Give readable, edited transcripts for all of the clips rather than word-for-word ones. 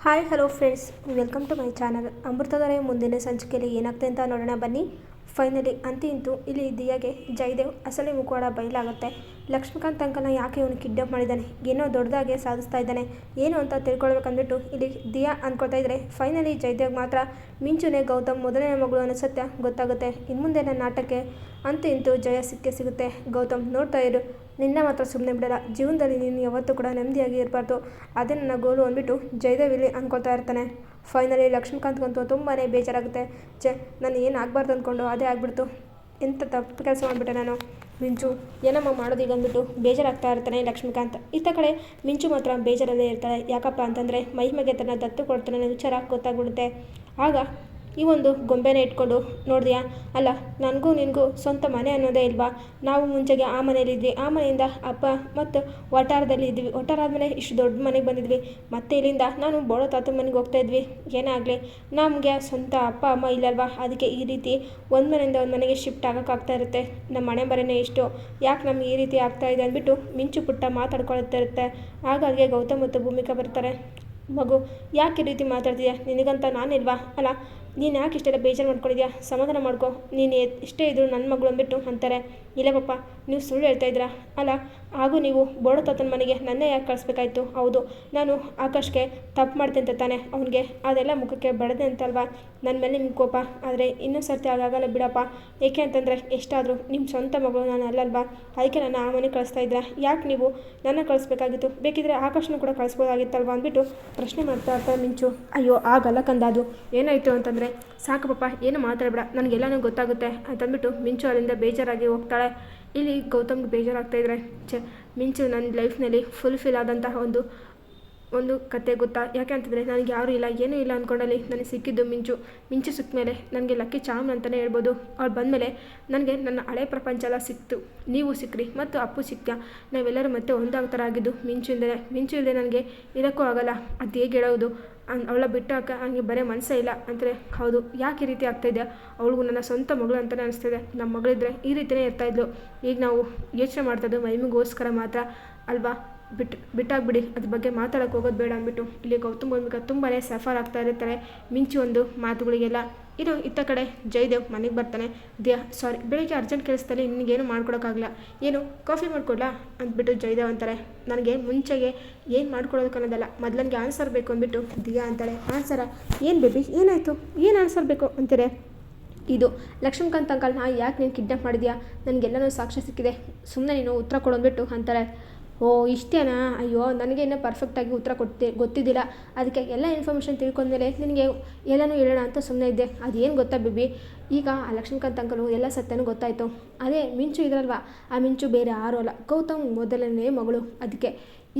Hi hello friends, welcome to my channel. Amruthadhaare ಮುಂದಿನ ಸಂಚಿಕೆಯಲ್ಲಿ ಏನಾಗ್ತದೆ ಅಂತ ನೋಡೋಣ ಬನ್ನಿ. ಫೈನಲಿ ಅಂತೂ ಇಂತೂ ಇಲ್ಲಿ ದಿಯಾಗೆ ಜಯದೇವ್ ಅಸಲಿ ಮುಖವಾಡ ಬಯಲಾಗುತ್ತೆ. ಲಕ್ಷ್ಮೀಕಾಂತ್ ಅಂಕಲ್ನ ಯಾಕೆ ಇವನು ಕಿಡ್ನಾಪ್ ಮಾಡಿದ್ದಾನೆ, ಏನೋ ದೊಡ್ಡದಾಗೆ ಸಾಧಿಸ್ತಾ ಇದ್ದಾನೆ ಏನು ಅಂತ ತಿಳ್ಕೊಳ್ಬೇಕಂದ್ಬಿಟ್ಟು ಇಲ್ಲಿ ದಿಯಾ ಅಂದ್ಕೊಳ್ತಾ ಇದ್ರೆ ಫೈನಲಿ ಜಯದೇವ್ ಮಾತ್ರ ಮಿಂಚುನೇ ಗೌತಮ್ ಮೊದಲನೇ ಮಗಳು ಅನ್ನೋ ಸತ್ಯ ಗೊತ್ತಾಗುತ್ತೆ. ಇನ್ನು ಮುಂದೆ ನನ್ನ ನಾಟಕ್ಕೆ ಅಂತೂ ಇಂತೂ ಜಯ ಸಿಗುತ್ತೆ. ಗೌತಮ್ ನೋಡ್ತಾ ಇರು, ನಿನ್ನ ಮಾತ್ರ ಸುಮ್ಮನೆ ಬಿಡಲ್ಲ. ಜೀವನದಲ್ಲಿ ನೀನು ಯಾವತ್ತೂ ಕೂಡ ನೆಮ್ಮದಿಯಾಗಿ ಇರಬಾರ್ದು, ಅದೇ ನನ್ನ ಗೋಲು ಅಂದ್ಬಿಟ್ಟು ಜಯದೇವ್ ಇಲ್ಲಿ ಅಂದ್ಕೊಳ್ತಾ ಇರ್ತಾನೆ. ಫೈನಲಿ ಲಕ್ಷ್ಮೀಕಾಂತ್ಗಂತೂ ತುಂಬಾ ಬೇಜಾರಾಗುತ್ತೆ. ನಾನು ಏನು ಆಗಬಾರ್ದು ಅಂದ್ಕೊಂಡು ಅದೇ ಆಗ್ಬಿಡ್ತು, ಎಂಥ ತಪ್ಪು ಕೆಲಸ ಮಾಡಿಬಿಟ್ಟೆ ನಾನು. ಮಿಂಚು ಏನಮ್ಮ ಮಾಡೋದೀಗ ಅಂದ್ಬಿಟ್ಟು ಬೇಜಾರಾಗ್ತಾ ಇರ್ತಾನೆ ಲಕ್ಷ್ಮೀಕಾಂತ್. ಇತ್ತ ಕಡೆ ಮಿಂಚು ಮಾತ್ರ ಬೇಜಾರಲ್ಲೇ ಇರ್ತಾಳೆ. ಯಾಕಪ್ಪ ಅಂತಂದರೆ ಮಹಿಮೆಗೆ ತನ್ನ ದತ್ತು ಕೊಡ್ತಾನೆ ಅನ್ನೋ ವಿಚಾರ ಗೊತ್ತಾಗ್ಬಿಡುತ್ತೆ. ಆಗ ಈ ಒಂದು ಗೊಂಬೆನೇ ಇಟ್ಕೊಂಡು ನೋಡಿದ್ಯಾ, ಅಲ್ಲ ನನಗೂ ನಿನಗೂ ಸ್ವಂತ ಮನೆ ಅನ್ನೋದೇ ಇಲ್ವಾ? ನಾವು ಮುಂಚೆಗೆ ಆ ಮನೇಲಿದ್ವಿ, ಆ ಮನೆಯಿಂದ ಅಪ್ಪ ಮತ್ತು ವಟಾರದಲ್ಲಿ ಇದ್ವಿ, ವಟಾರ ಆದಮೇಲೆ ಇಷ್ಟು ದೊಡ್ಡ ಮನೆಗೆ ಬಂದಿದ್ವಿ, ಮತ್ತೆ ಇಲ್ಲಿಂದ ನಾನು ಬೋಳೋ ತಾತ ಮನೆಗೆ ಹೋಗ್ತಾ ಇದ್ವಿ. ಏನೇ ಆಗಲಿ ನಮಗೆ ಸ್ವಂತ ಅಪ್ಪ ಅಮ್ಮ ಇಲ್ಲಲ್ವಾ, ಅದಕ್ಕೆ ಈ ರೀತಿ ಒಂದು ಮನೆಯಿಂದ ಒಂದು ಮನೆಗೆ ಶಿಫ್ಟ್ ಆಗೋಕ್ಕಾಗ್ತಾ ಇರುತ್ತೆ. ನಮ್ಮ ಮನೆ ಬರೇನೇ ಇಷ್ಟು, ಯಾಕೆ ನಮ್ಗೆ ಈ ರೀತಿ ಆಗ್ತಾ ಇದೆ ಅಂದ್ಬಿಟ್ಟು ಮಿಂಚು ಪುಟ್ಟ ಮಾತಾಡ್ಕೊಳ್ತಾ ಇರುತ್ತೆ. ಹಾಗಾಗಿ ಗೌತಮ್ ಮತ್ತು ಭೂಮಿಕಾ ಬರ್ತಾರೆ. ಮಗು ಯಾಕೆ ಈ ರೀತಿ ಮಾತಾಡ್ತೀಯಾ, ನಿನಗಂತ ನಾನಿಲ್ವಾ? ಅಲ್ಲ ನೀನು ಯಾಕೆ ಇಷ್ಟೆಲ್ಲ ಬೇಜಾರು ಮಾಡ್ಕೊಂಡಿದ್ಯಾ, ಸಮಾಧಾನ ಮಾಡ್ಕೊ, ನೀನು ಎಷ್ಟೇ ಇದ್ರು ನನ್ನ ಮಗಳು ಅಂದ್ಬಿಟ್ಟು ಅಂತಾರೆ. ಇಲ್ಲ ಪಪ್ಪ, ನೀವು ಸುಳ್ಳು ಹೇಳ್ತಾ ಇದ್ದೀರಾ. ಅಲ್ಲ ಹಾಗೂ ನೀವು ಬೋಡೋ ತಾತನ ಮನೆಗೆ ನನ್ನೇ ಯಾಕೆ ಕಳಿಸ್ಬೇಕಾಯ್ತು? ಹೌದು, ನಾನು ಆಕಾಶ್ಗೆ ತಪ್ಪು ಮಾಡ್ತೀನಿ ಅಂತ ತಾನೆ ಅವನಿಗೆ ಅದೆಲ್ಲ ಮುಖಕ್ಕೆ ಬಡದೆ ಅಂತಲ್ವಾ ನನ್ನ ಮೇಲೆ ನಿಮ್ಗೆ ಕೋಪ. ಆದರೆ ಇನ್ನೂ ಸರ್ತಿ ಆಗಾಗಲ್ಲ ಬಿಡಪ್ಪ, ಏಕೆ ಅಂತಂದರೆ ಎಷ್ಟಾದರೂ ನಿಮ್ಮ ಸ್ವಂತ ಮಗಳು ನಾನು ಅಲ್ಲಲ್ವಾ, ಅದಕ್ಕೆ ನನ್ನ ಆ ಮನೆಗೆ ಕಳಿಸ್ತಾ ಇದ್ದೀರಾ. ಯಾಕೆ ನೀವು ನನ್ನ ಕಳಿಸ್ಬೇಕಾಗಿತ್ತು? ಬೇಕಿದ್ರೆ ಆಕಾಶನ ಕೂಡ ಕಳಿಸ್ಬೋದಾಗಿತ್ತಲ್ವ ಅಂದ್ಬಿಟ್ಟು ಪ್ರಶ್ನೆ ಮಾಡ್ತಾ ಇರ್ತಾರೆ ಮಿಂಚು. ಅಯ್ಯೋ ಆಗಲ್ಲ ಕಂದಾದು, ಏನಾಯಿತು ಅಂತಂದರೆ ಸಾಕು ಪಪ್ಪ, ಏನು ಮಾತಾಡಬೇಡ, ನನಗೆಲ್ಲನೂ ಗೊತ್ತಾಗುತ್ತೆ ಅಂತಂದ್ಬಿಟ್ಟು ಮಿಂಚು ಅಲ್ಲಿಂದ ಬೇಜಾರಾಗಿ ಹೋಗ್ತಾಳೆ. ಇಲ್ಲಿ ಗೌತಮ್ಗೆ ಬೇಜಾರಾಗ್ತಾಯಿದ್ರೆ ಮಿಂಚು ನನ್ನ ಲೈಫ್ನಲ್ಲಿ ಫುಲ್ಫಿಲ್ ಆದಂತಹ ಒಂದು ಕತೆ ಗೊತ್ತಾ? ಯಾಕೆ ಅಂತಂದರೆ ನನಗೆ ಯಾರೂ ಇಲ್ಲ ಏನೂ ಇಲ್ಲ ಅಂದ್ಕೊಂಡಲ್ಲಿ ನನಗೆ ಸಿಕ್ಕಿದ್ದು ಮಿಂಚು ಸಿಕ್ಕ ಮೇಲೆ ನನಗೆ ಲಕ್ಕಿ ಚಾಮ್ ಅಂತಲೇ ಹೇಳ್ಬೋದು. ಅವ್ಳು ಬಂದಮೇಲೆ ನನಗೆ ನನ್ನ ಹಳೆ ಪ್ರಪಂಚ ಎಲ್ಲ ಸಿಕ್ತು, ನೀವು ಸಿಕ್ಕ್ರಿ ಮತ್ತು ಅಪ್ಪು ಸಿಕ್ತ, ನಾವೆಲ್ಲರೂ ಮತ್ತೆ ಒಂದಾಗ ಥರ ಆಗಿದ್ದು ಮಿಂಚು ಇಲ್ಲದೆ ನನಗೆ ಇರೋಕ್ಕೂ ಆಗಲ್ಲ. ಅದು ಹೇಗೆ ಹೇಳೋದು, ಅವಳ ಬಿಟ್ಟು ಹಂಗೆ ಬರೀ ಮನಸ್ಸೇ ಇಲ್ಲ ಅಂತಾರೆ. ಹೌದು, ಯಾಕೆ ಈ ರೀತಿ ಆಗ್ತಾಯಿದೆ? ಅವಳಿಗೂ ನನ್ನ ಸ್ವಂತ ಮಗಳು ಅಂತಲೇ ಅನಿಸ್ತಿದೆ. ನಮ್ಮ ಮಗಳಿದ್ರೆ ಈ ರೀತಿಯೇ ಇರ್ತಾಯಿದ್ಲು. ಈಗ ನಾವು ಯೋಚನೆ ಮಾಡ್ತಾಯಿದ್ದು ಮೈಮಿಗೋಸ್ಕರ ಮಾತ್ರ ಅಲ್ವಾ, ಬಿಟ್ಟಾಗ್ಬಿಡಿ, ಅದ್ರ ಬಗ್ಗೆ ಮಾತಾಡೋಕ್ಕೆ ಹೋಗೋದು ಬೇಡ ಅಂದ್ಬಿಟ್ಟು ಇಲ್ಲಿ ಗೌತಮ್ ಭೂಮಿಕಾ ತುಂಬಾ ಸಫರ್ ಆಗ್ತಾ ಇರ್ತಾರೆ ಮಿಂಚು ಒಂದು ಮಾತುಗಳಿಗೆಲ್ಲ. ಇನ್ನು ಇತ್ತ ಕಡೆ ಜಯದೇವ್ ಮನೆಗೆ ಬರ್ತಾನೆ. ಸಾರಿ, ಬೆಳಿಗ್ಗೆ ಅರ್ಜೆಂಟ್ ಕೆಲಸದಲ್ಲಿ ನಿನಗೇನು ಮಾಡ್ಕೊಡೋಕ್ಕಾಗಲ್ಲ, ಏನು ಕಾಫಿ ಮಾಡ್ಕೊಡ್ಲಾ ಅಂದ್ಬಿಟ್ಟು ಜಯದೇವ್ ಅಂತಾರೆ. ನನಗೆ ಮುಂಚೆಗೆ ಏನು ಮಾಡ್ಕೊಡೋದಕ್ಕೆ ಅನ್ನೋದಲ್ಲ, ಮೊದಲು ನನಗೆ ಆನ್ಸರ್ ಬೇಕು ಅಂದ್ಬಿಟ್ಟು ದಿಯಾ ಅಂತಾಳೆ. ಆನ್ಸರಾ? ಏನು ಬೇಬಿ, ಏನಾಯಿತು, ಏನು ಆನ್ಸರ್ ಬೇಕು ಅಂತೀರೆ? ಇದು ಲಕ್ಷ್ಮೀಕಾಂತ್ ಅಂಕಲ್ನ ಯಾಕೆ ನೀನು ಕಿಡ್ನಾಪ್ ಮಾಡಿದ್ಯಾ, ನನಗೆಲ್ಲನೂ ಸಾಕ್ಷ್ಯ ಸಿಕ್ಕಿದೆ, ಸುಮ್ಮನೆ ನೀನು ಉತ್ತರ ಕೊಡೋದ್ಬಿಟ್ಟು ಅಂತಾರೆ. ಓ ಇಷ್ಟೇನಾ? ಅಯ್ಯೋ ನನಗೆ ಇನ್ನೂ ಪರ್ಫೆಕ್ಟಾಗಿ ಉತ್ತರ ಗೊತ್ತಿದ್ದಿಲ್ಲ, ಅದಕ್ಕೆ ಎಲ್ಲ ಇನ್ಫಾರ್ಮೇಷನ್ ತಿಳ್ಕೊಂಡ್ಮೇಲೆ ನಿನಗೆ ಎಲ್ಲನೂ ಹೇಳೋಣ ಅಂತ ಸುಮ್ಮನೆ ಇದ್ದೆ. ಅದೇನು ಗೊತ್ತಾ ಬೇಬಿ, ಈಗ ಆ ಲಕ್ಷ್ಮೀಕಾಂತ್ ಅಂಕಲು ಎಲ್ಲ ಸತ್ಯನೂ ಗೊತ್ತಾಯಿತು. ಅದೇ ಮಿಂಚು ಇದ್ರಲ್ವಾ, ಆ ಮಿಂಚು ಬೇರೆ ಯಾರೂ ಅಲ್ಲ, ಗೌತಮ್ ಮೊದಲನೇ ಮಗಳು. ಅದಕ್ಕೆ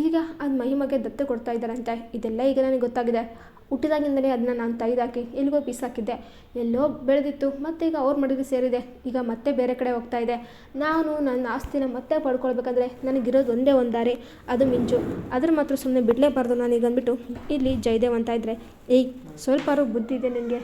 ಈಗ ಅದು ಮಹಿಮೆಗೆ ದತ್ತು ಕೊಡ್ತಾ ಇದ್ದಾರಂತೆ. ಇದೆಲ್ಲ ಈಗ ನನಗೆ ಗೊತ್ತಾಗಿದೆ. ಹುಟ್ಟಿದಾಗಿಂದಲೇ ಅದನ್ನ ನಾನು ತೆಗೆದಾಕಿ ಎಲ್ಲಿಗೋ ಬೀಸಾಕಿದ್ದೆ, ಎಲ್ಲೋ ಬೆಳೆದಿತ್ತು, ಮತ್ತು ಈಗ ಅವ್ರ ಮಡಿಗೆ ಸೇರಿದೆ, ಈಗ ಮತ್ತೆ ಬೇರೆ ಕಡೆ ಹೋಗ್ತಾ ಇದೆ. ನಾನು ನನ್ನ ಆಸ್ತಿನ ಮತ್ತೆ ಪಡ್ಕೊಳ್ಬೇಕಂದ್ರೆ ನನಗಿರೋದು ಒಂದೇ ಒಂದು ದಾರಿ, ಅದು ಮಿಂಚು. ಅದ್ರ ಮಾತ್ರ ಸುಮ್ಮನೆ ಬಿಡಲೇಬಾರ್ದು ನಾನೀಗ ಅಂದ್ಬಿಟ್ಟು ಇಲ್ಲಿ ಜಯದೇವ್ ಅಂತ ಇದ್ದರೆ, ಏಯ್ ಸ್ವಲ್ಪಾರು ಬುದ್ಧಿ ಇದೆ ನಿನಗೆ,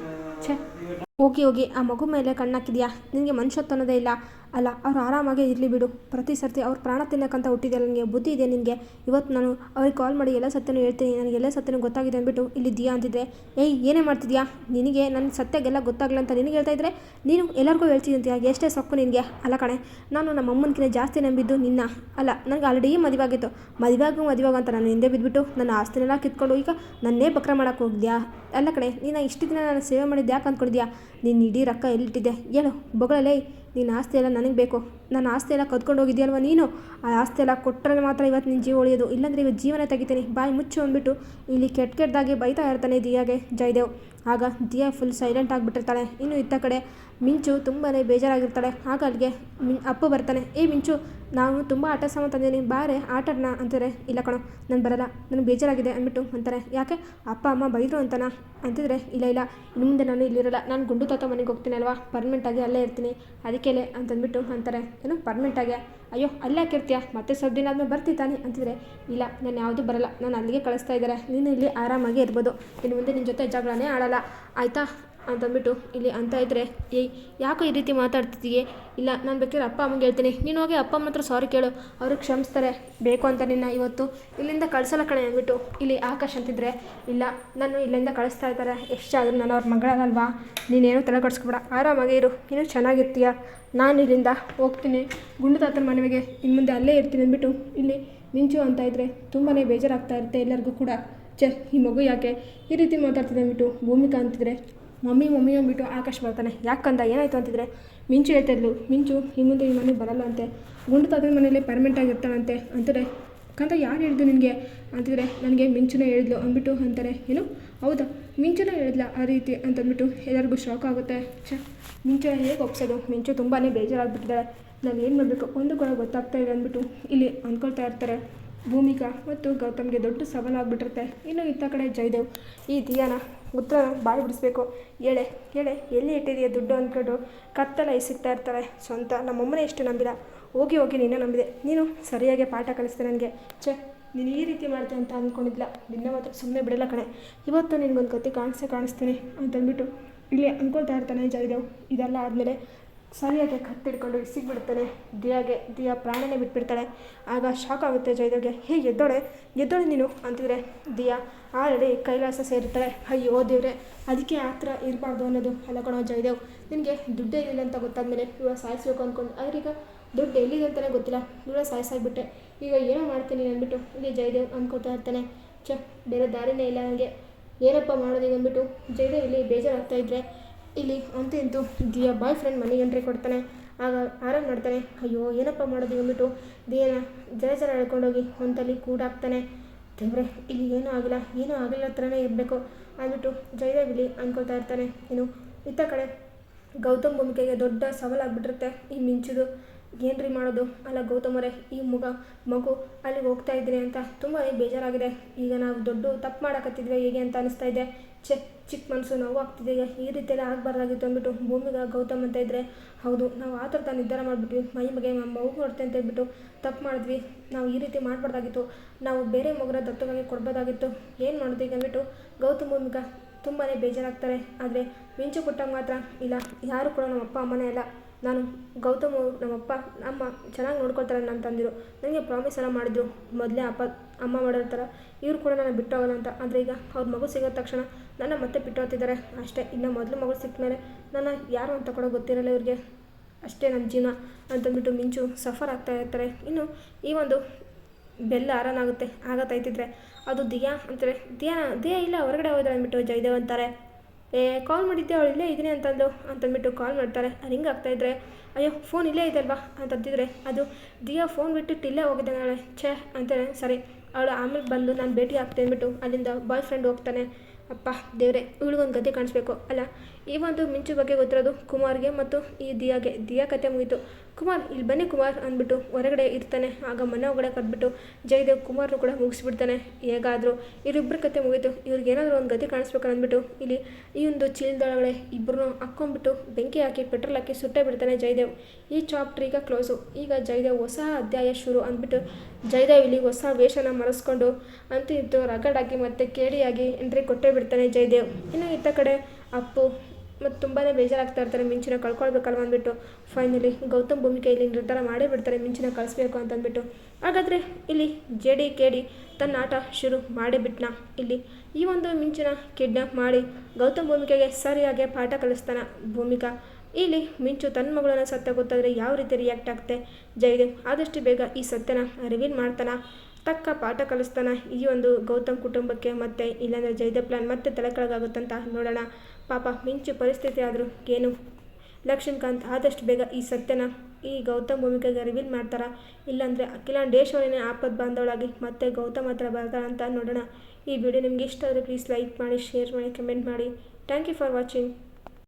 ಹೋಗಿ ಆ ಮಗು ಮೇಲೆ ಕಣ್ಣಾಕಿದ್ಯಾ, ನಿನಗೆ ಮನುಷ್ಯತ್ವ ಅನ್ನೋದೇ ಇಲ್ಲ. ಅಲ್ಲ ಅವ್ರು ಆರಾಮಾಗೇ ಇರಲಿ ಬಿಡು, ಪ್ರತಿ ಸರ್ತಿ ಅವ್ರ ಪ್ರಾಣ ತಿನ್ನಕ್ಕಂತ ಹುಟ್ಟಿದೆಯಲ್ಲ, ನನಗೆ ಬುದ್ಧಿ ಇದೆ ನಿನಗೆ. ಇವತ್ತು ನಾನು ಅವ್ರಿಗೆ ಕಾಲ್ ಮಾಡಿ ಎಲ್ಲ ಸತ್ಯನೂ ಹೇಳ್ತೀನಿ, ನನಗೆಲ್ಲ ಸತ್ಯನೂ ಗೊತ್ತಾಗಿದೆ ಅಂದ್ಬಿಟ್ಟು ಇಲ್ಲಿ ದಿಯಾ ಅಂತಿದ್ದೆ. ಏಯ್ ಏನೇ ಮಾಡ್ತಿದ್ಯಾ, ನಿನಗೆ ನನ್ನ ಸತ್ಯಗೆಲ್ಲ ಗೊತ್ತಾಗಲ್ಲ ಅಂತ ನಿನಗೆ ಹೇಳ್ತಾ ಇದ್ದರೆ ನೀನು ಎಲ್ಲರಿಗೂ ಹೇಳ್ತಿದ್ದಂತೀಯ, ಎಷ್ಟೇ ಸೊಕ್ಕು ನಿನಗೆ. ಅಲ್ಲ ಕಣೆ, ನಾನು ನಮ್ಮ ಅಮ್ಮನಕಿಂತ ಜಾಸ್ತಿ ನಂಬಿದ್ದು ನಿನ್ನ. ಅಲ್ಲ ನನಗೆ ಆಲ್ರೆಡಿ ಮದುವೆ ಆಗಿತ್ತು, ಮದುವೆಯಾಗು ಅಂತ ನಾನು ಹಿಂದೆ ಬಿದ್ದುಬಿಟ್ಟು ನನ್ನ ಆಸ್ತಿನೆಲ್ಲ ಕಿತ್ಕೊಂಡು ಈಗ ನನ್ನೇ ಬಕ್ರ ಮಾಡೋಕ್ಕೆ ಹೋಗಿದ್ಯಾ? ಅಲ್ಲ ಕಣೆ, ನೀನು ಇಷ್ಟು ದಿನ ನಾನು ಸೇವೆ ಮಾಡಿದ್ದು ಯಾಕೆ ಅಂದ್ಕೊಂಡಿದ್ಯಾ? ನೀನು ಇಡೀ ರೊಕ್ಕ ಎಲ್ಲಿಟ್ಟಿದ್ದೆ ಹೇಳು ಬೊಗಳಲ್ಲೇ, ನಿನ್ನ ಆಸ್ತಿ ಎಲ್ಲ ನನಗೆ ಬೇಕು, ನನ್ನ ಆಸ್ತಿ ಎಲ್ಲ ಕದ್ಕೊಂಡು ಹೋಗಿದ್ಯಲ್ವ ನೀನು, ಆ ಆಸ್ತಿ ಎಲ್ಲ ಕೊಟ್ಟರೆ ಮಾತ್ರ ಇವತ್ತು ನಿನ್ನ ಜೀವ ಉಳಿಯೋದು, ಇಲ್ಲಾಂದರೆ ಇವತ್ತು ಜೀವನ ತೆಗಿತೀನಿ, ಬಾಯಿ ಮುಚ್ಚು ಅಂದ್ಬಿಟ್ಟು ಇಲ್ಲಿ ಕೆಟ್ಟದಾಗಿ ಬೈತಾ ಇರ್ತಾನೆ ದಿಯಾಗೆ ಜಯದೇವ್. ಆಗ ದಿಯಾ ಫುಲ್ ಸೈಲೆಂಟ್ ಆಗಿಬಿಟ್ಟಿರ್ತಾಳೆ. ಇನ್ನು ಇತ್ತ ಕಡೆ ಮಿಂಚು ತುಂಬಾ ಬೇಜಾರಾಗಿರ್ತಾಳೆ. ಆಗ ಅಲ್ಲಿಗೆ ಅಪ್ಪು ಬರ್ತಾನೆ. ಮಿಂಚು, ನಾನು ತುಂಬ ಆಟ ಸಾಮಾನು ತಂದಿದ್ದೀನಿ, ಬಾರೆ ಆಟಾಡೋಣ ಅಂತಾರೆ. ಇಲ್ಲ ಕಣೋ ನಾನು ಬರಲ್ಲ, ನನಗೆ ಬೇಜಾರಾಗಿದೆ ಅಂದ್ಬಿಟ್ಟು ಅಂತಾರೆ. ಯಾಕೆ ಅಪ್ಪ ಅಮ್ಮ ಬೈದರು ಅಂತನಾ ಅಂತಿದ್ರೆ, ಇಲ್ಲ ಇನ್ನು ಮುಂದೆ ನಾನು ಇಲ್ಲಿರಲ್ಲ, ನಾನು ಗುಂಡು ತಾತ ಮನೆಗೆ ಹೋಗ್ತೀನಿ ಅಲ್ವಾ, ಪರ್ಮನೆಂಟಾಗಿ ಅಲ್ಲೇ ಇರ್ತೀನಿ, ಅದಕ್ಕೇಲೆ ಅಂತಂದ್ಬಿಟ್ಟು ಅಂತಾರೆ. ಏನು ಪರ್ಮನೆಂಟಾಗಿ? ಅಯ್ಯೋ ಅಲ್ಲೇ ಹಾಕಿರ್ತೀಯ, ಮತ್ತೆ ಸ್ವಲ್ಪ ದಿನ ಆದಮೇಲೆ ಬರ್ತಿ ತಾನೆ ಅಂತಿದ್ರೆ, ಇಲ್ಲ ನಾನು ಯಾವುದೂ ಬರಲ್ಲ, ನಾನು ಅಲ್ಲಿಗೆ ಕಳಿಸ್ತಾ ಇದ್ದಾರೆ, ನೀನು ಇಲ್ಲಿ ಆರಾಮಾಗಿ ಇರ್ಬೋದು, ಇನ್ನು ಮುಂದೆ ನಿನ್ನ ಜೊತೆ ಜಗಳನೇ ಆಡಲ್ಲ ಆಯಿತಾ ಅಂತಂದ್ಬಿಟ್ಟು ಇಲ್ಲಿ ಅಂತ ಇದ್ದರೆ, ಏಯ್ ಯಾಕೋ ಈ ರೀತಿ ಮಾತಾಡ್ತಿದ್ದೀಯೇ, ಇಲ್ಲ ನಾನು ಬೇಕಾದ್ರೆ ಅಪ್ಪ ಅಮ್ಮಗೆ ಹೇಳ್ತೀನಿ, ನೀನು ಹೋಗಿ ಅಪ್ಪ ಅಮ್ಮನ ಹತ್ರ ಸಾರಿ ಕೇಳು, ಅವ್ರಿಗೆ ಕ್ಷಮಿಸ್ತಾರೆ, ಬೇಕು ಅಂತ ನಿನ್ನ ಇವತ್ತು ಇಲ್ಲಿಂದ ಕಳಿಸಲ್ಲ ಕಣೆ ಅಂದ್ಬಿಟ್ಟು ಇಲ್ಲಿ ಆಕಾಶ್ ಅಂತಿದ್ರೆ, ಇಲ್ಲ ನಾನು ಇಲ್ಲಿಂದ ಕಳಿಸ್ತಾ ಇದ್ದಾರೆ, ಎಷ್ಟು ಆದರೂ ನಾನು ಅವ್ರ ಮಗಳಲ್ವಾ, ನೀನೇನು ತಲೆ ಕೆಡಿಸ್ಕೊಬೇಡ, ಆರಾಮಾಗಿ ಇರು, ನೀನು ಚೆನ್ನಾಗಿರ್ತೀಯ, ನಾನು ಇಲ್ಲಿಂದ ಹೋಗ್ತೀನಿ ಗುಂಡು ತಾತನ ಮನೆಗೆ, ಇನ್ನು ಮುಂದೆ ಅಲ್ಲೇ ಇರ್ತೀನಿ ಅಂದ್ಬಿಟ್ಟು ಇಲ್ಲಿ ಮಿಂಚು ಅಂತ ಇದ್ದರೆ ತುಂಬಾ ಬೇಜಾರಾಗ್ತಾ ಇರುತ್ತೆ ಎಲ್ಲರಿಗೂ ಕೂಡ. ಈ ಮಗು ಯಾಕೆ ಈ ರೀತಿ ಮಾತಾಡ್ತಿದೆ ಅಂದ್ಬಿಟ್ಟು ಭೂಮಿಕಾ ಅಂತಿದ್ರೆ, ಮಮ್ಮಿ ಅಂದ್ಬಿಟ್ಟು ಆಕಾಶ್ ಬರ್ತಾನೆ. ಯಾಕಂದ ಏನಾಯಿತು ಅಂತಿದ್ರೆ, ಮಿಂಚು ಹೇಳ್ತಾಯಿದ್ಲು, ಮಿಂಚು ಈ ಮುಂದೆ ಈ ಮನೆಗೆ ಬರಲ್ಲ ಅಂತೆ, ಗುಂಡು ತಾತನ ಮನೇಲಿ ಪರ್ಮನೆಂಟಾಗಿ ಇರ್ತಾಳಂತೆ ಅಂತಾರೆ. ಕಂತ ಯಾರು ಹೇಳಿದ್ದು ನಿನಗೆ ಅಂತಿದ್ರೆ, ನನಗೆ ಮಿಂಚುನೇ ಹೇಳಿದ್ಲು ಅಂದ್ಬಿಟ್ಟು ಅಂತಾರೆ. ಏನು ಹೌದಾ, ಮಿಂಚುನೇ ಹೇಳಿದ್ಲ ಆ ರೀತಿ ಅಂತಂದ್ಬಿಟ್ಟು ಎಲ್ಲರಿಗೂ ಶಾಕ್ ಆಗುತ್ತೆ. ಮಿಂಚು ಹೇಗೆ ಒಪ್ಸೋದು, ಮಿಂಚು ತುಂಬಾ ಬೇಜಾರಾಗ್ಬಿಟ್ಟಿದ್ದಾಳೆ, ನಾವು ಏನು ಮಾಡಬೇಕು ಒಂದು ಕೂಡ ಗೊತ್ತಾಗ್ತಾ ಇದೆ ಅಂದ್ಬಿಟ್ಟು ಇಲ್ಲಿ ಅಂದ್ಕೊಳ್ತಾ ಇರ್ತಾರೆ. ಭೂಮಿಕಾ ಮತ್ತು ಗೌತಮ್ಗೆ ದೊಡ್ಡ ಸವಾಲಾಗ್ಬಿಟ್ಟಿರುತ್ತೆ. ಇನ್ನು ಇತ್ತ ಕಡೆ ಜಯದೇವ್ ಈ ದಿಯಾನ ಉತ್ತರ ಬಾಯಿ ಬಿಡಿಸ್ಬೇಕು, ಹೇಳೆ ಎಲ್ಲಿ ಇಟ್ಟಿದೆಯಾ ದುಡ್ಡು ಅಂದ್ಕೊಂಡು ಕತ್ತಲ ಸಿಗ್ತಾ ಇರ್ತಾರೆ. ಸ್ವಂತ ನಮ್ಮಮ್ಮನೇ ಎಷ್ಟು ನಂಬಿಲ್ಲ, ಹೋಗಿ ನೀನೇ ನಂಬಿದೆ, ನೀನು ಸರಿಯಾಗಿ ಪಾಠ ಕಲಿಸ್ದೆ ನನಗೆ, ನೀನು ಈ ರೀತಿ ಮಾಡ್ತೆ ಅಂತ ಅಂದ್ಕೊಂಡಿದ್ಲ, ನಿನ್ನ ಮಾತ್ರ ಸುಮ್ಮನೆ ಬಿಡಲ್ಲ ಕಣೆ, ಇವತ್ತು ನಿನಗೊಂದು ಗತಿ ಕಾಣಿಸ್ತೀನಿ ಅಂತಂದ್ಬಿಟ್ಟು ಇಲ್ಲಿ ಅಂದ್ಕೊಳ್ತಾ ಇರ್ತಾನೆ ಜಯದೇವ್. ಇದೆಲ್ಲ ಆದಮೇಲೆ ಸರಿಯಾಗಿ ಕತ್ತಿಡ್ಕೊಂಡು ಸಿಗ್ಬಿಡ್ತಾನೆ ದಿಯಾ ಪ್ರಾಣನೇ ಬಿಟ್ಬಿಡ್ತಾಳೆ. ಆಗ ಶಾಕ್ ಆಗುತ್ತೆ ಜಯದೇವ್ಗೆ. ಎದ್ದೋಳೆ ನೀನು ಅಂತಿದ್ರೆ, ದಿಯಾ ಆಲ್ರೆಡಿ ಕೈಲಾಸ ಸೇರಿರ್ತಾಳೆ. ಅಯ್ಯೋ ದೇವ್ರೆ, ಅದಕ್ಕೆ ಆ ಥರ ಇರಬಾರ್ದು ಅನ್ನೋದು ಅಲ್ಲ ಕಣೋ ಜಯದೇವ್, ನಿನಗೆ ದುಡ್ಡೇ ಇಲ್ಲ ಅಂತ ಗೊತ್ತಾದ್ಮೇಲೆ ಇವಾಗ ಸಾಯಿಸ್ಬೇಕು ಅಂದ್ಕೊಂಡು, ಅವ್ರೀಗ ದುಡ್ಡು ಎಲ್ಲಿದೆ ಅಂತಲೇ ಗೊತ್ತಿಲ್ಲ, ಇವಾಗ ಸಾಯಿಸಾಗ್ಬಿಟ್ಟೆ, ಈಗ ಏನೋ ಮಾಡ್ತೀನಿ ಅಂದ್ಬಿಟ್ಟು ಇಲ್ಲಿ ಜಯದೇವ್ ಅಂದ್ಕೊಳ್ತಾ ಇರ್ತಾನೆ. ಬೇರೆ ದಾರಿನೇ ಇಲ್ಲ ನನಗೆ, ಏನಪ್ಪ ಮಾಡೋದು ಅಂದ್ಬಿಟ್ಟು ಜಯದೇವ್ ಇಲ್ಲಿ ಬೇಜಾರಾಗ್ತಾ ಇದ್ರೆ, ಇಲ್ಲಿ ಅಂತೂ ದಿಯಾ ಬಾಯ್ ಫ್ರೆಂಡ್ ಮನೆಗೆ ಎಂಟ್ರಿ ಕೊಡ್ತಾನೆ. ಆಗ ಆರಾಮ್ ಮಾಡ್ತಾನೆ. ಅಯ್ಯೋ ಏನಪ್ಪ ಮಾಡೋದು ಅಂದ್ಬಿಟ್ಟು ದಿಯಾನ ಜನ ಹೇಳ್ಕೊಂಡೋಗಿ ಒಂದಲ್ಲಿ ಕೂಡಾಕ್ತಾನೆ. ದೇವ್ರೆ, ಇಲ್ಲಿ ಏನೂ ಆಗಿಲ್ಲ ಥರನೇ ಇರಬೇಕು ಅಂದ್ಬಿಟ್ಟು ಜಯದೇವ್ ಇಲ್ಲಿ ಅಂದ್ಕೊಳ್ತಾ ಇರ್ತಾನೆ. ಇನ್ನು ಇತ್ತ ಕಡೆ ಗೌತಮ್ ಭೂಮಿಕೆಗೆ ದೊಡ್ಡ ಸವಾಲಾಗ್ಬಿಟ್ಟಿರುತ್ತೆ ಈ ಮಿಂಚುದು. ಏನ್ರಿ ಮಾಡೋದು, ಅಲ್ಲ ಗೌತಮರೇ, ಈ ಮಗು ಅಲ್ಲಿಗೆ ಹೋಗ್ತಾ ಇದ್ದೀನಿ ಅಂತ ತುಂಬ ಬೇಜಾರಾಗಿದೆ, ಈಗ ನಾವು ದೊಡ್ಡ ತಪ್ಪು ಮಾಡೋಕತ್ತಿದ್ವಿ ಹೇಗೆ ಅಂತ ಅನಿಸ್ತಾ ಇದೆ, ಚಿಕ್ಕ ಮನಸ್ಸು ನೋವು ಆಗ್ತಿದೆ, ಈಗ ಈ ರೀತಿಯೆಲ್ಲ ಆಗಬಾರ್ದಾಗಿತ್ತು ಅಂದ್ಬಿಟ್ಟು ಭೂಮಿಗೆ ಗೌತಮ್ ಅಂತ ಇದ್ದರೆ, ಹೌದು ನಾವು ಆ ಥರ ನಿರ್ಧಾರ ಮಾಡಿಬಿಟ್ವಿ, ಮೈ ಮಗು ನೋಡ್ತೆ ಅಂತ ಹೇಳ್ಬಿಟ್ಟು ತಪ್ಪು ಮಾಡಿದ್ವಿ, ನಾವು ಈ ರೀತಿ ಮಾಡಬಾರ್ದಾಗಿತ್ತು, ನಾವು ಬೇರೆ ಮಗುನ ದತ್ತವಾಗಿ ಕೊಡ್ಬೋದಾಗಿತ್ತು, ಏನು ಮಾಡೋದು ಈಗ ಅಂದ್ಬಿಟ್ಟು ಗೌತಮ್ ಭೂಮಿಕಾ ತುಂಬಾ ಬೇಜಾರಾಗ್ತಾರೆ. ಆದರೆ ಮಿಂಚು ಕೊಟ್ಟಾಗ ಮಾತ್ರ, ಇಲ್ಲ ಯಾರು ಕೂಡ ನಮ್ಮ ಅಪ್ಪ ಅಮ್ಮನೇ ಅಲ್ಲ, ನಾನು ಗೌತಮ್ ನಮ್ಮಪ್ಪ ಅಮ್ಮ ಚೆನ್ನಾಗಿ ನೋಡ್ಕೊಳ್ತಾರೆ ನನ್ನ ತಂದಿರು, ನನಗೆ ಪ್ರಾಮಿಸ್ ಎಲ್ಲ ಮಾಡಿದ್ರು ಮೊದಲೇ ಅಮ್ಮ ಮಾಡೋರ ಥರ ಇವ್ರು ಕೂಡ ನಾನು ಬಿಟ್ಟು ಹೋಗಲ್ಲ ಅಂತ. ಆದರೆ ಈಗ ಅವ್ರ ಮಗು ಸಿಗೋ ತಕ್ಷಣ ನನ್ನ ಮತ್ತೆ ಬಿಟ್ಟು ಹೋಗ್ತಿದ್ದಾರೆ ಅಷ್ಟೇ. ಇನ್ನು ಮೊದಲು ಮಗು ಸಿಕ್ಕ ಮೇಲೆ ನನ್ನ ಯಾರು ಅಂತ ಕೂಡ ಗೊತ್ತಿರಲ್ಲ ಇವ್ರಿಗೆ, ಅಷ್ಟೇ ನನ್ನ ಜೀವನ ಅಂತಂದ್ಬಿಟ್ಟು ಮಿಂಚು ಸಫರ್ ಆಗ್ತಾ ಇರ್ತಾರೆ. ಇನ್ನು ಈ ಒಂದು ಬೆಲ್ಲ ಆರಾನಾಗುತ್ತೆ ಆಗತ್ತೈತಿದ್ರೆ ಅದು ದಿಯಾ ಅಂತಾರೆ. ದಿಯಾ ಇಲ್ಲ ಹೊರಗಡೆ ಹೋದ್ರೆ ಅಂದ್ಬಿಟ್ಟು ಜಯದೇವ್ ಅಂತಾರೆ. ಕಾಲ್ ಮಾಡಿದ್ದೆ, ಅವಳು ಇಲ್ಲೇ ಇದ್ದೀನಿ ಅಂತಂದ್ಬಿಟ್ಟು ಕಾಲ್ ಮಾಡ್ತಾರೆ. ರಿಂಗ್ ಆಗ್ತಾಯಿದ್ರೆ, ಅಯ್ಯೋ ಫೋನ್ ಇಲ್ಲೇ ಇದಲ್ವಾ ಅಂತಂತಿದ್ರೆ, ಅದು ದಿಯಾ ಫೋನ್ ಬಿಟ್ಟು ಇಲ್ಲೇ ಹೋಗಿದ್ದೆ ನಾಳೆ ಅಂತಾನೆ. ಸರಿ ಅವಳು ಆಮೇಲೆ ಬಂದು ನಾನು ಭೇಟಿ ಆಗ್ತೇನೆ ಅಂದ್ಬಿಟ್ಟು ಅಲ್ಲಿಂದ ಬಾಯ್ ಫ್ರೆಂಡ್ ಹೋಗ್ತಾನೆ. ಅಪ್ಪ ದೇವ್ರೆ, ಇವಳಿಗೊಂದು ಗತಿ ಕಾಣಿಸ್ಬೇಕು. ಅಲ್ಲ ಈ ಒಂದು ಮಿಂಚು ಬಗ್ಗೆ ಗೊತ್ತಿರೋದು ಕುಮಾರ್ಗೆ ಮತ್ತು ಈ ದಿಯಾ ಕತೆ ಮುಗೀತು. ಕುಮಾರ್ ಇಲ್ಲಿ ಬನ್ನಿ ಕುಮಾರ್ ಅಂದ್ಬಿಟ್ಟು ಹೊರಗಡೆ ಇರ್ತಾನೆ. ಆಗ ಮನೆ ಒಳಗಡೆ ಕರೆದ್ಬಿಟ್ಟು ಜಯದೇವ್ ಕುಮಾರ್ನು ಕೂಡ ಮುಗಿಸ್ಬಿಡ್ತಾನೆ. ಹೇಗಾದರೂ ಇವರಿಬ್ಬರ ಕತೆ ಮುಗೀತು, ಇವ್ರಿಗೆ ಏನಾದರೂ ಒಂದು ಗತಿ ಕಾಣಿಸ್ಬೇಕು ಅಂದ್ಬಿಟ್ಟು ಇಲ್ಲಿ ಈ ಒಂದು ಚೀಲದೊಳಗಡೆ ಇಬ್ಬರನ್ನೂ ಹಾಕ್ಕೊಂಡ್ಬಿಟ್ಟು ಬೆಂಕಿ ಹಾಕಿ ಪೆಟ್ರೋಲ್ ಹಾಕಿ ಸುಟ್ಟೇ ಬಿಡ್ತಾನೆ ಜಯದೇವ್. ಈ ಚಾಪ್ಟರ್ ಈಗ ಕ್ಲೋಸು. ಈಗ ಜಯದೇವ್ ಹೊಸ ಅಧ್ಯಾಯ ಶುರು ಅಂದ್ಬಿಟ್ಟು ಜಯದೇವ್ ಇಲ್ಲಿ ಹೊಸ ವೇಷನ ಮರೆಸ್ಕೊಂಡು ಅಂತೂ ರಗಡಾಗಿ ಮತ್ತು ಕೇಡಿಯಾಗಿ ಎಂಟ್ರಿ ಕೊಟ್ಟೇ ಬಿಡ್ತಾನೆ ಜಯದೇವ್. ಇನ್ನು ಇತ್ತ ಕಡೆ ಅಪ್ಪು ಮತ್ತು ತುಂಬಾ ಬೇಜಾರಾಗ್ತಾ ಇರ್ತಾರೆ, ಮಿಂಚಿನ ಕಳ್ಕೊಳ್ಬೇಕಲ್ವ ಅಂದ್ಬಿಟ್ಟು. ಫೈನಲಿ ಗೌತಮ್ ಭೂಮಿಕೆ ಇಲ್ಲಿ ನಿರ್ಧಾರ ಮಾಡೇ ಬಿಡ್ತಾರೆ ಮಿಂಚಿನ ಕಳಿಸ್ಬೇಕು ಅಂತಂದ್ಬಿಟ್ಟು. ಹಾಗಾದರೆ ಇಲ್ಲಿ KD ತನ್ನ ಆಟ ಶುರು ಮಾಡೇ ಬಿಟ್ನ. ಇಲ್ಲಿ ಈ ಒಂದು ಮಿಂಚಿನ ಕಿಡ್ನಾಪ್ ಮಾಡಿ ಗೌತಮ್ ಭೂಮಿಕೆಗೆ ಸರಿಯಾಗಿ ಪಾಠ ಕಲಿಸ್ತಾನೆ ಭೂಮಿಕಾ. ಇಲ್ಲಿ ಮಿಂಚು ತನ್ನ ಮಗಳನ್ನ ಸತ್ಯ ಗೊತ್ತಾದರೆ ಯಾವ ರೀತಿ ರಿಯಾಕ್ಟ್ ಆಗುತ್ತೆ ಜಯದೇವ್ ಆದಷ್ಟು ಬೇಗ ಈ ಸತ್ಯನ ರಿವೀಲ್ ಮಾಡ್ತಾನ, ತಕ್ಕ ಪಾಠ ಕಲಿಸ್ತಾನ ಈ ಒಂದು ಗೌತಮ್ ಕುಟುಂಬಕ್ಕೆ. ಮತ್ತು ಇಲ್ಲಾಂದರೆ ಜಯದೇವ್ ಪ್ಲಾನ್ ಮತ್ತೆ ತಲೆ ಕೆಳಗಾಗುತ್ತಂತ ನೋಡೋಣ. ಪಾಪ ಮಿಂಚು ಪರಿಸ್ಥಿತಿ ಆದರೂ ಏನು, ಲಕ್ಷ್ಮೀಕಾಂತ್ ಆದಷ್ಟು ಬೇಗ ಈ ಸತ್ಯನ ಈ ಗೌತಮ್ ಭೂಮಿಕೆಗೆ ರಿವೀಲ್ ಮಾಡ್ತಾರಾ, ಇಲ್ಲಾಂದರೆ ಅಖಿಲಾಂಡೇಶ್ವರಿನೇ ಆಪತ್ ಬಾಂಧವಳಾಗಿ ಮತ್ತೆ ಗೌತಮ್ ಹತ್ರ ಬರ್ತಾಳೆ ಅಂತ ನೋಡೋಣ. ಈ ವಿಡಿಯೋ ನಿಮಗೆ ಇಷ್ಟ ಆದರೆ ಪ್ಲೀಸ್ ಲೈಕ್ ಮಾಡಿ, ಶೇರ್ ಮಾಡಿ, ಕಮೆಂಟ್ ಮಾಡಿ. Thank you for watching.